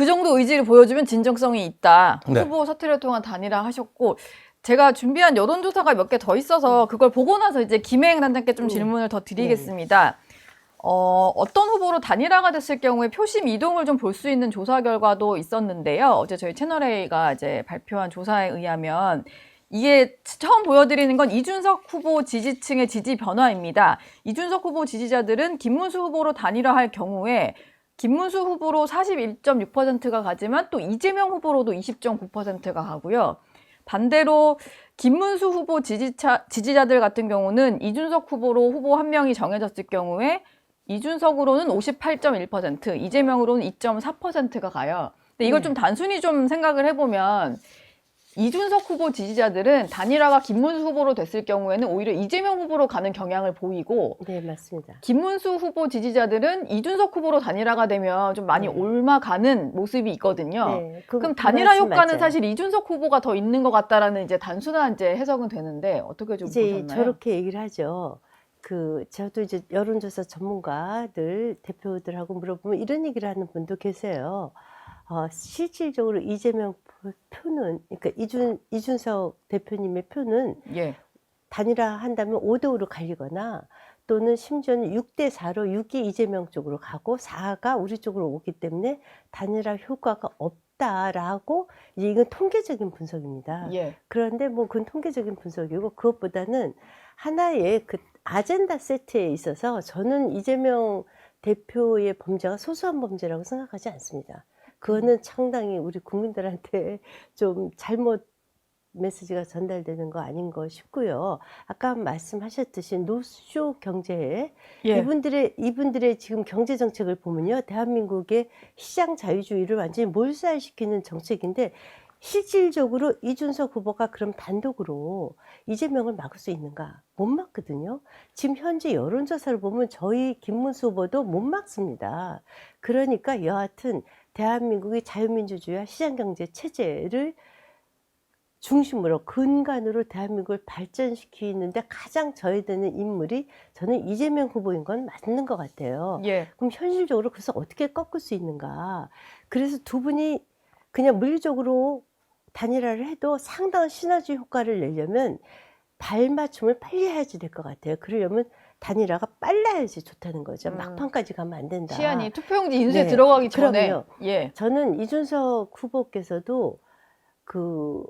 그 정도 의지를 보여주면 진정성이 있다. 네. 후보 사퇴를 통한 단일화 하셨고, 제가 준비한 여론조사가 몇 개 더 있어서 그걸 보고 나서 이제 김혜영 단장께 좀 질문을 더 드리겠습니다. 어떤 후보로 단일화가 됐을 경우에 표심 이동을 좀 볼 수 있는 조사 결과도 있었는데요. 어제 저희 채널A가 이제 발표한 조사에 의하면 이게 처음 보여드리는 건 이준석 후보 지지층의 지지 변화입니다. 이준석 후보 지지자들은 김문수 후보로 단일화할 경우에 김문수 후보로 41.6%가 가지만 또 이재명 후보로도 20.9%가 가고요. 반대로 김문수 후보 지지자들 같은 경우는 이준석 후보로 후보 한 명이 정해졌을 경우에 이준석으로는 58.1%, 이재명으로는 2.4%가 가요. 근데 이걸 좀 단순히 좀 생각을 해보면 이준석 후보 지지자들은 단일화가 김문수 후보로 됐을 경우에는 오히려 이재명 후보로 가는 경향을 보이고, 네, 맞습니다. 김문수 후보 지지자들은 이준석 후보로 단일화가 되면 좀 많이 옮아가는 모습이 있거든요. 네, 그럼 단일화 효과는 맞아요. 사실 이준석 후보가 더 있는 것 같다라는 이제 단순한 이제 해석은 되는데 어떻게 좀 이제 보셨나요? 저렇게 얘기를 하죠. 저도 이제 여론조사 전문가들 대표들하고 물어보면 이런 얘기를 하는 분도 계세요. 실질적으로 이재명 표는, 그러니까 이준석 대표님의 표는 예. 단일화 한다면 5대5로 갈리거나 또는 심지어는 6대4로 6이 이재명 쪽으로 가고 4가 우리 쪽으로 오기 때문에 단일화 효과가 없다라고, 이제 이건 통계적인 분석입니다. 예. 그런데 뭐 그건 통계적인 분석이고, 그것보다는 하나의 그 아젠다 세트에 있어서 저는 이재명 대표의 범죄가 소소한 범죄라고 생각하지 않습니다. 그거는 상당히 우리 국민들한테 좀 잘못 메시지가 전달되는 거 아닌가 싶고요. 아까 말씀하셨듯이 노쇼 경제, 예. 이분들의 지금 경제 정책을 보면요, 대한민국의 시장 자유주의를 완전히 몰살시키는 정책인데, 실질적으로 이준석 후보가 그럼 단독으로 이재명을 막을 수 있는가? 못 막거든요. 지금 현재 여론조사를 보면 저희 김문수 후보도 못 막습니다. 그러니까 여하튼 대한민국의 자유민주주의와 시장경제 체제를 중심으로 근간으로 대한민국을 발전시키는데 가장 저해되는 인물이 저는 이재명 후보인 건 맞는 것 같아요. 예. 그럼 현실적으로 그래서 어떻게 꺾을 수 있는가? 그래서 두 분이 그냥 물리적으로 단일화를 해도 상당한 시너지 효과를 내려면 발맞춤을 빨리 해야지 될 것 같아요. 그러려면 단일화가 빨라야지 좋다는 거죠. 막판까지 가면 안 된다. 시안이 투표용지 인쇄 네, 들어가기 전에. 그럼요. 예. 저는 이준석 후보께서도 그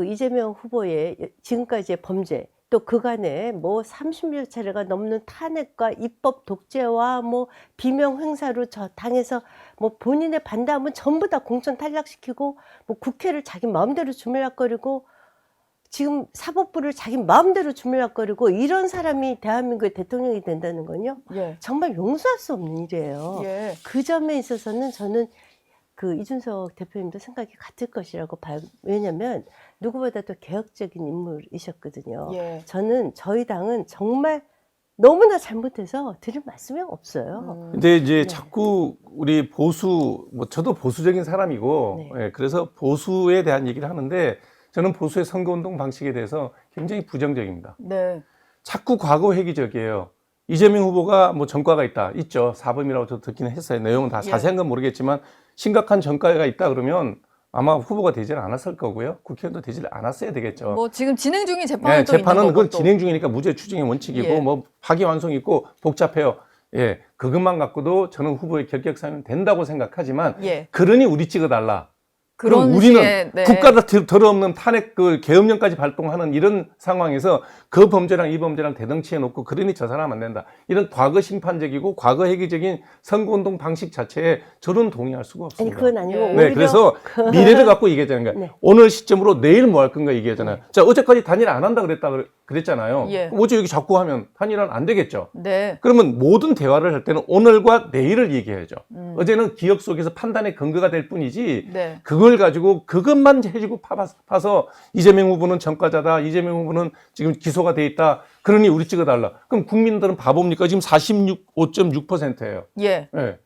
이재명 후보의 지금까지의 범죄, 또 그간에 뭐 30여 차례가 넘는 탄핵과 입법 독재와 뭐 비명 행사로 저 당에서 뭐 본인의 반대하면 전부 다 공천 탈락시키고, 뭐 국회를 자기 마음대로 주물락거리고, 지금 사법부를 자기 마음대로 주물락거리고, 이런 사람이 대한민국의 대통령이 된다는 건요, 예. 정말 용서할 수 없는 일이에요. 예. 그 점에 있어서는 저는 그 이준석 대표님도 생각이 같을 것이라고 봐요. 왜냐면 누구보다도 개혁적인 인물이셨거든요. 예. 저는 저희 당은 정말 너무나 잘못해서 드릴 말씀이 없어요. 근데 이제 네. 자꾸 우리 보수, 뭐 저도 보수적인 사람이고, 네. 예, 그래서 보수에 대한 얘기를 하는데 저는 보수의 선거운동 방식에 대해서 굉장히 부정적입니다. 네. 자꾸 과거 회귀적이에요. 이재명 후보가 뭐 전과가 있죠. 사범이라고 저도 듣기는 했어요. 내용은 다 예. 자세한 건 모르겠지만 심각한 전과가 있다 그러면 아마 후보가 되지는 않았을 거고요. 국회의원도 되지 않았어야 되겠죠. 뭐 지금 진행 중인 재판은 네, 또 재판은 있는 그건 거고 또. 진행 중이니까 무죄 추정의 원칙이고 예. 뭐 파기환송이 있고 복잡해요. 예, 그것만 갖고도 저는 후보의 결격 사유는 된다고 생각하지만 예. 그러니 우리 찍어달라. 그런 그럼 우리는 식의, 네. 국가를 더러없는 탄핵 그 계엄령까지 발동하는 이런 상황에서 그 범죄랑 이 범죄랑 대등치해 놓고 그러니 저 사람 안 된다. 이런 과거 심판적이고 과거 회귀적인 선거운동 방식 자체에 저는 동의할 수가 아니, 없습니다. 그건 아니고, 예. 네, 오히려 그래서 미래를 갖고 얘기하자는 거예요. 네. 오늘 시점으로 내일 뭐 할 건가 얘기하잖아요. 자, 어제까지 단일 안 한다 그랬잖아요. 예. 어제 여기 자꾸 하면 단일은 안 되겠죠. 네. 그러면 모든 대화를 할 때는 오늘과 내일을 얘기해야죠. 어제는 기억 속에서 판단의 근거가 될 뿐이지 네. 그걸 가지고 그것만 해주고 파서 이재명 후보는 전과자다. 이재명 후보는 지금 기소가 돼 있다. 그러니 우리 찍어달라. 그럼 국민들은 바보입니까? 지금 46.6%예요. 예. 예.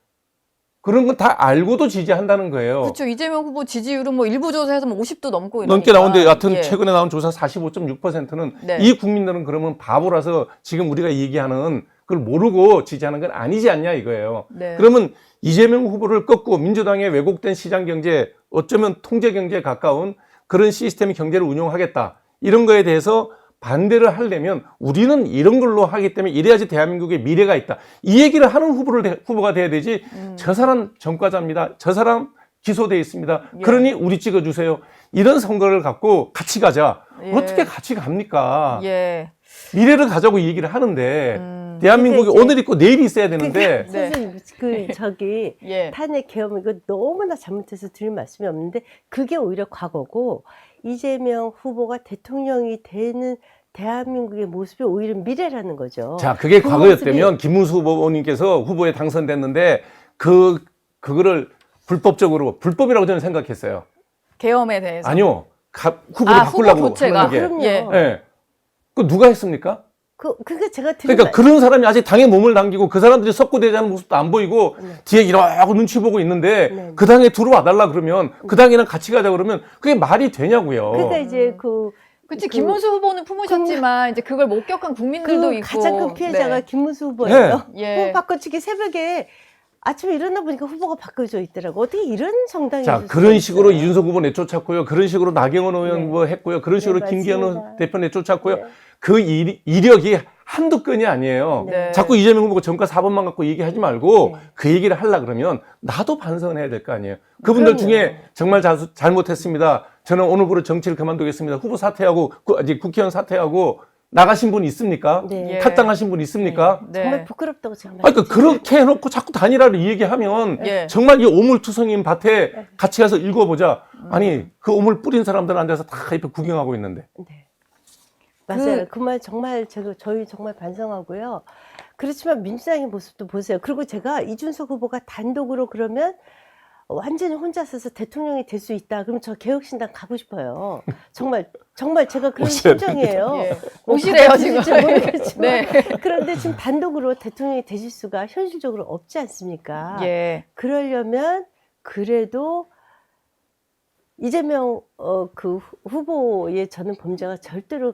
그런 건 다 알고도 지지한다는 거예요. 그렇죠. 이재명 후보 지지율은 뭐 일부 조사에서 뭐 50도 넘고 넘게 이러니까. 나오는데 여하튼 예. 최근에 나온 조사 45.6%는 네. 이 국민들은 그러면 바보라서 지금 우리가 얘기하는 그걸 모르고 지지하는 건 아니지 않냐 이거예요. 네. 그러면 이재명 후보를 꺾고 민주당의 왜곡된 시장 경제, 어쩌면 통제 경제에 가까운 그런 시스템 경제를 운영하겠다. 이런 거에 대해서 반대를 하려면 우리는 이런 걸로 하기 때문에 이래야지 대한민국의 미래가 있다. 이 얘기를 하는 후보가 돼야 되지. 저 사람 전과자입니다. 저 사람 기소돼 있습니다. 예. 그러니 우리 찍어주세요. 이런 선거를 갖고 같이 가자. 예. 어떻게 같이 갑니까? 예. 미래를 가자고 얘기를 하는데 대한민국이 근데 이제- 오늘 있고 내일이 있어야 되는데 네. 선생님, 저기 예. 탄핵 계엄 이거 너무나 잘못해서 드릴 말씀이 없는데 그게 오히려 과거고 이재명 후보가 대통령이 되는 대한민국의 모습이 오히려 미래라는 거죠. 자, 그게 그 과거였다면 김문수 후보님께서 후보에 당선됐는데 그거를 불법이라고 저는 생각했어요. 계엄에 대해서. 아니요. 후보를 아, 바꾸려고 후보 교체가. 하는 게. 그럼요. 예. 예. 그 누가 했습니까? 그게 제가 드린 그러니까 그런 사람이 아직 당에 몸을 당기고 그 사람들이 석고대자는 모습도 안 보이고 네. 뒤에 이러고 눈치 보고 있는데 네. 그 당에 들어와 달라 그러면 그 당이랑 같이 가자 그러면 그게 말이 되냐고요. 그러니까 이제 그치, 김문수 후보는 품으셨지만, 이제 그걸 목격한 국민들도 있고. 가장 큰 피해자가 네. 김문수 후보예요. 예. 후보 바꿔치기 새벽에 아침에 일어나 보니까 후보가 바꿔져 있더라고. 어떻게 이런 정당이 자, 있을 수가 그런 식으로 있어요. 이준석 후보 내쫓았고요. 그런 식으로 나경원 의원 네. 뭐 했고요. 그런 식으로 네, 김기현 맞습니다. 대표 내쫓았고요. 네. 그 이력이 한두 건이 아니에요. 네. 자꾸 이재명 후보가 정가 4번만 갖고 얘기하지 말고 네. 그 얘기를 하려 그러면 나도 반성을 해야 될 거 아니에요. 그분들 그럼요. 중에 정말 잘못했습니다. 저는 오늘부로 정치를 그만두겠습니다. 후보 사퇴하고 이제 국회의원 사퇴하고 나가신 분 있습니까? 네. 예. 탈당하신 분 있습니까? 네. 정말 부끄럽다고 제가 그러니까 말씀드려요. 그렇게 해놓고 자꾸 단일화를 얘기하면 예. 정말 이 오물투성인 밭에 같이 가서 읽어보자. 아니 그 오물 뿌린 사람들 앉아서 다 옆에 구경하고 있는데. 네. 맞아요. 그 말 정말 저희 정말 반성하고요. 그렇지만 민주당의 모습도 보세요. 그리고 제가 이준석 후보가 단독으로 그러면 완전히 혼자 서서 대통령이 될 수 있다. 그럼 저 개혁신당 가고 싶어요. 정말 제가 그런 오셔야 심정이에요. 예. 뭐 오시래요, 지금. 받아들일지 모르겠지만. 네. 그런데 지금 단독으로 대통령이 되실 수가 현실적으로 없지 않습니까? 예. 그러려면 그래도 이재명 그 후보의 저는 범죄가 절대로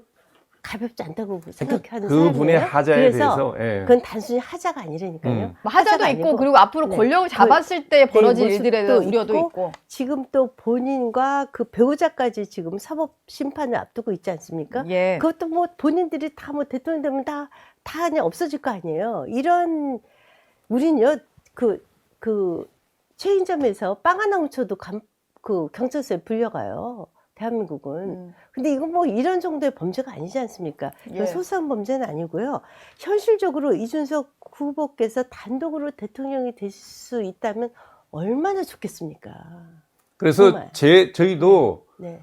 가볍지 않다고 생각하는 그분의 사람이에요. 하자에 그래서 대해서 예. 그건 단순히 하자가 아니라니까요. 뭐 하자도 하자가 있고, 아니고 그리고 앞으로 네. 권력을 잡았을 때 벌어질 모습도 일들에 대한 우려도 있고, 있고. 지금 또 본인과 그 배우자까지 지금 사법 심판을 앞두고 있지 않습니까? 예. 그것도 뭐 본인들이 다 뭐 대통령 되면 다 그냥 없어질 거 아니에요. 이런 우린요 그 체인점에서 빵 하나 훔쳐도 그 경찰서에 불려가요. 대한민국은. 근데 이건 뭐 이런 정도의 범죄가 아니지 않습니까? 이건 예. 소소한 범죄는 아니고요. 현실적으로 이준석 후보께서 단독으로 대통령이 될 수 있다면 얼마나 좋겠습니까? 그래서 정말. 저희도 네.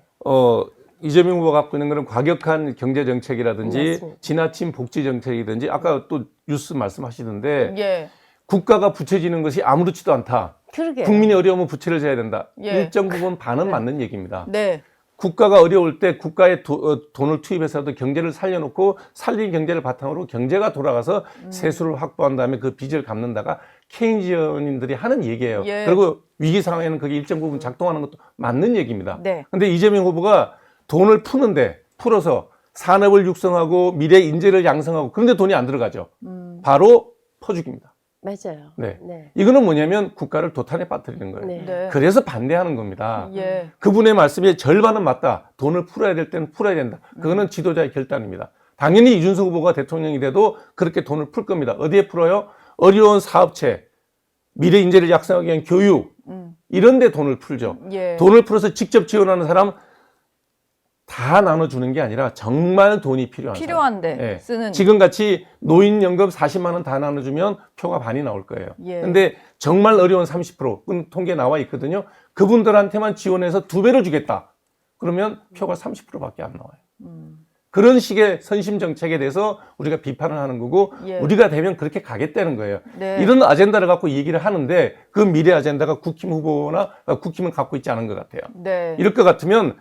이재명 후보가 갖고 있는 그런 과격한 경제 정책이라든지 맞습니다. 지나친 복지 정책이든지 아까 또 뉴스 말씀하시던데 예. 국가가 부채지는 것이 아무렇지도 않다. 그러게. 국민이 어려우면 부채를 져야 된다. 예. 일정 부분 반은 맞는 얘기입니다. 네. 국가가 어려울 때 국가에 돈을 투입해서라도 경제를 살려놓고 살린 경제를 바탕으로 경제가 돌아가서 세수를 확보한 다음에 그 빚을 갚는다가 케인지언인들이 하는 얘기예요. 예. 그리고 위기 상황에는 그게 일정 부분 작동하는 것도 맞는 얘기입니다. 네. 근데 이재명 후보가 돈을 풀어서 산업을 육성하고 미래 인재를 양성하고 그런데 돈이 안 들어가죠. 바로 퍼주기입니다. 맞아요. 네. 네. 이거는 뭐냐면 국가를 도탄에 빠뜨리는 거예요. 네. 네. 그래서 반대하는 겁니다. 예. 그분의 말씀에 절반은 맞다. 돈을 풀어야 될 때는 풀어야 된다. 그거는 지도자의 결단입니다. 당연히 이준석 후보가 대통령이 돼도 그렇게 돈을 풀 겁니다. 어디에 풀어요? 어려운 사업체, 미래 인재를 약성하기 위한 교육, 이런 데 돈을 풀죠. 예. 돈을 풀어서 직접 지원하는 사람 다 나눠주는 게 아니라 정말 돈이 필요한 사람. 필요한데 예. 쓰는. 지금같이 노인연금 40만 원 다 나눠주면 표가 반이 나올 거예요. 예. 근데 정말 어려운 30%는 통계 나와 있거든요. 그분들한테만 지원해서 2배를 주겠다. 그러면 표가 30%밖에 안 나와요. 그런 식의 선심 정책에 대해서 우리가 비판을 하는 거고 예. 우리가 되면 그렇게 가겠다는 거예요. 네. 이런 아젠다를 갖고 얘기를 하는데 그 미래 아젠다가 국힘 후보나 국힘은 갖고 있지 않은 것 같아요. 네. 이럴 것 같으면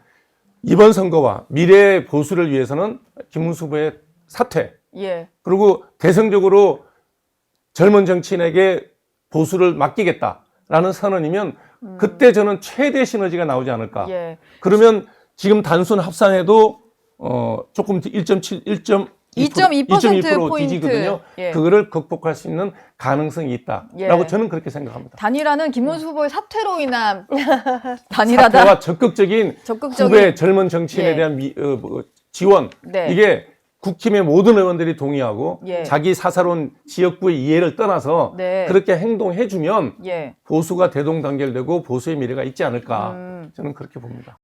이번 선거와 미래 보수를 위해서는 김문수 후보의 사퇴, 예. 그리고 대승적으로 젊은 정치인에게 보수를 맡기겠다라는 선언이면 그때 저는 최대 시너지가 나오지 않을까. 예. 그러면 지금 단순 합산해도 조금 1.7, 2.2% 포인트. 뒤지거든요. 예. 그거를 극복할 수 있는 가능성이 있다라고 예. 저는 그렇게 생각합니다. 단일화는 김문수 후보의 사퇴로 인한 단일화다. 사태와 적극적인 후배 젊은 정치인에 예. 대한 지원 네. 이게 국힘의 모든 의원들이 동의하고 예. 자기 사사로운 지역구의 이해를 떠나서 네. 그렇게 행동해주면 예. 보수가 대동단결되고 보수의 미래가 있지 않을까 저는 그렇게 봅니다.